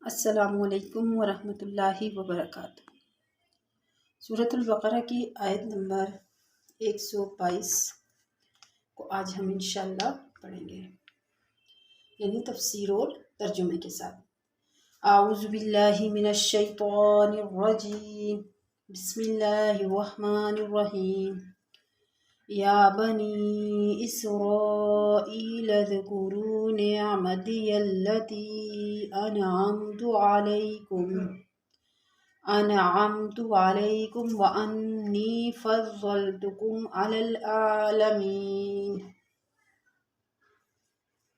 السلام علیکم ورحمۃ اللہ وبرکاتہ۔ سورۃ البقرہ کی آیت نمبر 122 کو آج ہم انشاءاللہ پڑھیں گے، یعنی تفسیر اور ترجمے کے ساتھ۔ اعوذ باللہ من الشیطان الرجیم، بسم اللہ الرحمن الرحیم۔ یا بنی اسرائیل اذکروا نعمتی التی انعمت علیکم وانی فضلتکم علی العالمین۔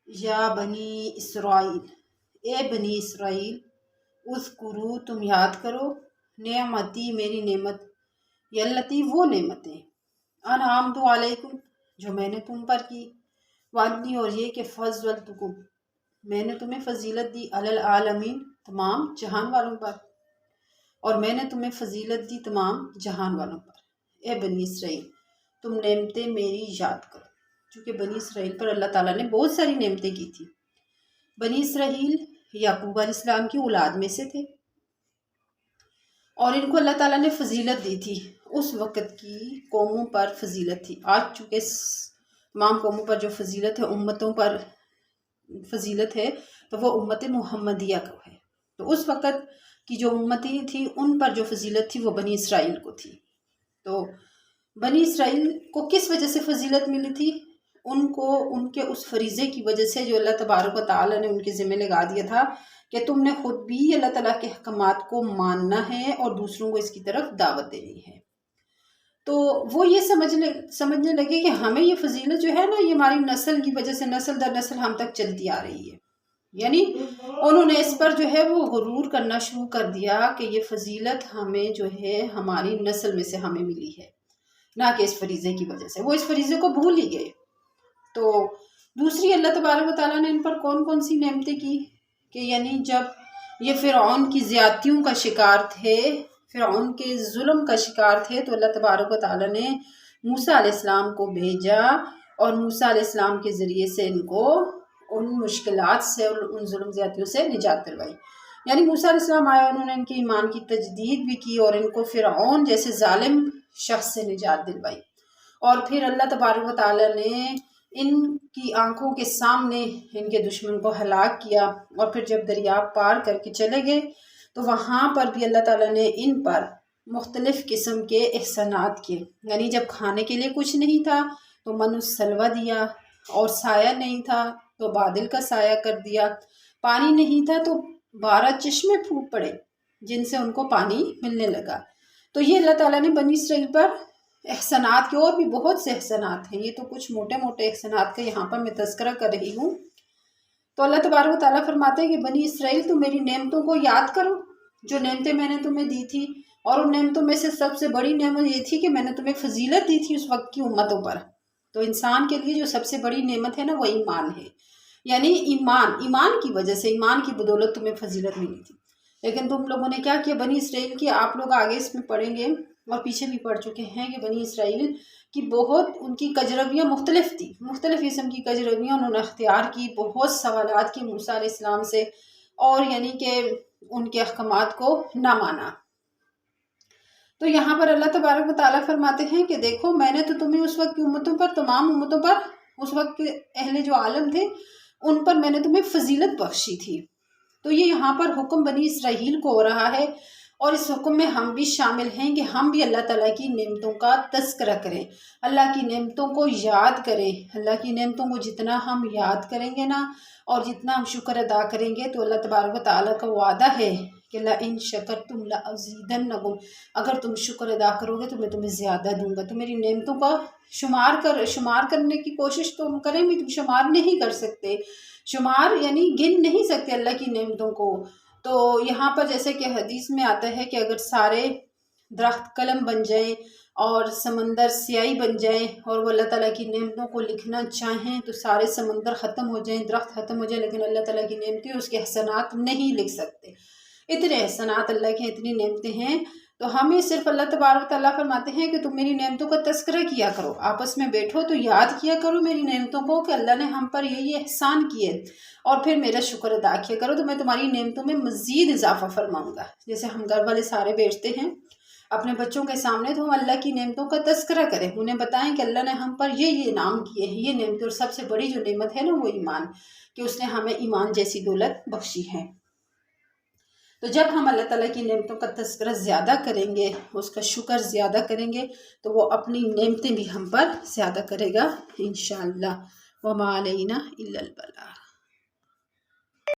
یا بنی اسرائیل، اے بنی اسرائیل، اذکروا تم یاد کرو، نعمتی میری نعمت، یلتی وہ نعمتیں، انعمت علیکم جو میں نے تم پر کی، وانی اور یہ کہ فضلتکم میں نے تمہیں فضیلت دی، علی العالمین تمام جہان والوں پر، اور میں نے تمہیں فضیلت دی تمام جہان والوں پر۔ اے بنی اسرائیل تم نعمتیں میری یاد کرو، چونکہ بنی اسرائیل پر اللہ تعالیٰ نے بہت ساری نعمتیں کی تھی۔ بنی اسرائیل یعقوب علیہ السلام کی اولاد میں سے تھے، اور ان کو اللہ تعالیٰ نے فضیلت دی تھی۔ اس وقت کی قوموں پر فضیلت تھی، آج چونکہ تمام قوموں پر جو فضیلت ہے، امتوں پر فضیلت ہے، تو وہ امت محمدیہ کو ہے۔ تو اس وقت کی جو امتی تھی ان پر جو فضیلت تھی وہ بنی اسرائیل کو تھی۔ تو بنی اسرائیل کو کس وجہ سے فضیلت ملی تھی؟ ان کو ان کے اس فریضے کی وجہ سے جو اللہ تبارک و تعالیٰ نے ان کے ذمہ لگا دیا تھا کہ تم نے خود بھی اللہ تعالیٰ کے احکامات کو ماننا ہے اور دوسروں کو اس کی طرف دعوت دینی ہے۔ تو وہ یہ سمجھنے لگے کہ ہمیں یہ فضیلت جو ہے نا، یہ ہماری نسل کی وجہ سے نسل در نسل ہم تک چلتی آ رہی ہے۔ یعنی انہوں نے اس پر جو ہے وہ غرور کرنا شروع کر دیا کہ یہ فضیلت ہمیں جو ہے ہماری نسل میں سے ہمیں ملی ہے، نہ کہ اس فریضے کی وجہ سے۔ وہ اس فریضے کو بھول ہی گئے۔ تو دوسری اللہ تبارک و تعالیٰ نے ان پر کون کون سی نعمتیں کی کہ یعنی جب یہ فرعون کی زیادتیوں کا شکار تھے، فرعون کے ظلم کا شکار تھے، تو اللہ تبارک و تعالیٰ نے موسیٰ علیہ السلام کو بھیجا، اور موسیٰ علیہ السلام کے ذریعے سے ان کو ان مشکلات سے اور ان ظلم زیادتیوں سے نجات دلوائی۔ یعنی موسیٰ علیہ السلام آئے، انہوں نے ان کے ایمان کی تجدید بھی کی اور ان کو فرعون جیسے ظالم شخص سے نجات دلوائی۔ اور پھر اللہ تبارک و تعالیٰ نے ان کی آنکھوں کے سامنے ان کے دشمن کو ہلاک کیا، اور پھر جب دریا پار کر کے چلے گئے تو وہاں پر بھی اللہ تعالیٰ نے ان پر مختلف قسم کے احسانات کیے۔ یعنی جب کھانے کے لیے کچھ نہیں تھا تو من السلوہ دیا، اور سایہ نہیں تھا تو بادل کا سایہ کر دیا، پانی نہیں تھا تو 12 چشمے پھوٹ پڑے جن سے ان کو پانی ملنے لگا۔ تو یہ اللہ تعالیٰ نے بنی اسرائیل پر احسانات کے، اور بھی بہت سے احسانات ہیں، یہ تو کچھ موٹے موٹے احسانات کا یہاں پر میں تذکرہ کر رہی ہوں۔ تو اللہ تبارک و تعالیٰ فرماتے ہیں کہ بنی اسرائیل تم میری نعمتوں کو یاد کرو، جو نعمتیں میں نے تمہیں دی تھی، اور ان نعمتوں میں سے سب سے بڑی نعمت یہ تھی کہ میں نے تمہیں فضیلت دی تھی اس وقت کی امتوں پر۔ تو انسان کے لیے جو سب سے بڑی نعمت ہے نا، وہ ایمان ہے۔ یعنی ایمان کی وجہ سے، ایمان کی بدولت تمہیں فضیلت ملی تھی۔ لیکن تم لوگوں نے کیا کیا بنی اسرائیل کی؟ آپ لوگ آگے اس میں پڑھیں گے اور پیچھے بھی پڑھ چکے ہیں کہ بنی اسرائیل کی بہت ان کی کجرویاں مختلف تھی، مختلف قسم کی کجرویاں انہوں نے اختیار کی، بہت سوالات کی موسیٰ علیہ السلام سے، اور یعنی کہ ان کے احکامات کو نہ مانا۔ تو یہاں پر اللہ تبارک و تعالیٰ فرماتے ہیں کہ دیکھو میں نے تو تمہیں اس وقت کی امتوں پر، تمام امتوں پر، اس وقت کے اہل جو عالم تھے ان پر میں نے تمہیں فضیلت بخشی تھی۔ تو یہ یہاں پر حکم بنی اسرائیل کو ہو رہا ہے، اور اس حکم میں ہم بھی شامل ہیں کہ ہم بھی اللہ تعالیٰ کی نعمتوں کا تذکرہ کریں، اللہ کی نعمتوں کو یاد کریں۔ اللہ کی نعمتوں کو جتنا ہم یاد کریں گے نا، اور جتنا ہم شکر ادا کریں گے، تو اللہ تبارک و تعالیٰ کا وعدہ ہے کہ لَإِن شَكَرْتُمْ لَأَزِيدَنَّكُمْ، اگر تم شکر ادا کرو گے تو میں تمہیں زیادہ دوں گا۔ تو میری نعمتوں کا شمار کرنے کی کوشش تو ہم کریں بھی، تم شمار نہیں کر سکتے، شمار یعنی گن نہیں سکتے اللہ کی نعمتوں کو۔ تو یہاں پر جیسے کہ حدیث میں آتا ہے کہ اگر سارے درخت قلم بن جائیں اور سمندر سیاہی بن جائیں، اور وہ اللہ تعالیٰ کی نعمتوں کو لکھنا چاہیں تو سارے سمندر ختم ہو جائیں، درخت ختم ہو جائیں، لیکن اللہ تعالیٰ کی نعمتیں، اس کے احسانات نہیں لکھ سکتے۔ اتنے احسانات اللہ کے، اتنی نعمتیں ہیں۔ تو ہمیں صرف اللہ تبارک تعالیٰ فرماتے ہیں کہ تم میری نعمتوں کا تذکرہ کیا کرو، آپس میں بیٹھو تو یاد کیا کرو میری نعمتوں کو کہ اللہ نے ہم پر یہ احسان کیے، اور پھر میرا شکر ادا کیا کرو تو میں تمہاری نعمتوں میں مزید اضافہ فرماؤں گا۔ جیسے ہم گھر والے سارے بیٹھتے ہیں اپنے بچوں کے سامنے تو ہم اللہ کی نعمتوں کا تذکرہ کریں، انہیں بتائیں کہ اللہ نے ہم پر یہ انعام کیے ہیں، یہ نعمت، اور سب سے بڑی جو نعمت ہے نا وہ ایمان، کہ اس نے ہمیں ایمان جیسی دولت بخشی ہے۔ تو جب ہم اللہ تعالیٰ کی نعمتوں کا تذکرہ زیادہ کریں گے، اس کا شکر زیادہ کریں گے، تو وہ اپنی نعمتیں بھی ہم پر زیادہ کرے گا انشاءاللہ۔ وما علینا الا البلاغ۔